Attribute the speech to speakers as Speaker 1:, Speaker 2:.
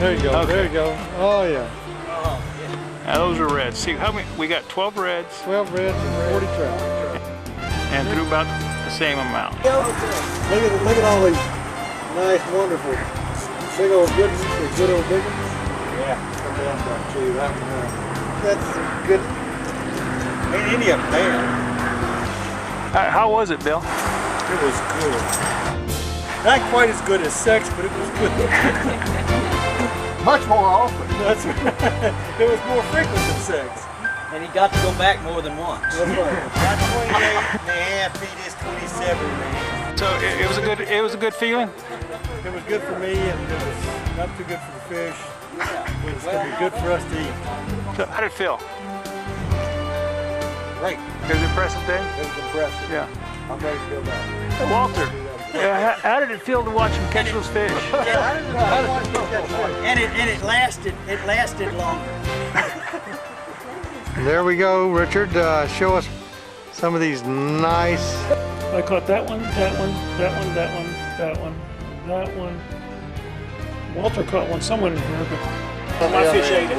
Speaker 1: There you go.
Speaker 2: Okay.
Speaker 1: There you go. Oh yeah.
Speaker 2: Now those are reds. See how many? We got 12 reds
Speaker 1: 12 reds and 40 trout.
Speaker 2: and threw about the same amount.
Speaker 1: Look at all these nice, wonderful, big old good old big ones. Yeah. That's good. Ain't any of them there.
Speaker 2: How was it, Bill?
Speaker 1: It was good. Not quite as good as sex, but it was good.
Speaker 3: Much more often.
Speaker 1: That's right. It was more frequent than sex.
Speaker 4: And he got to go back more than once.
Speaker 1: That's right. Not 28 and a half feet is 27, man.
Speaker 2: So it was a good feeling.
Speaker 1: It was good for me, and it was not too good for the fish. It's going to be good for us to eat.
Speaker 2: So how did it feel?
Speaker 1: Great.
Speaker 2: It was an impressive day.
Speaker 1: It was impressive.
Speaker 2: Yeah.
Speaker 1: I'm ready to go back.
Speaker 2: Hey, Walter, how did it feel to watch him catch those fish?
Speaker 4: And it lasted longer.
Speaker 1: There we go, Richard. Show us some of these nice.
Speaker 5: I caught that one, that one, that one, that one, that one, that one. Walter caught one somewhere in here, but my fish ate it.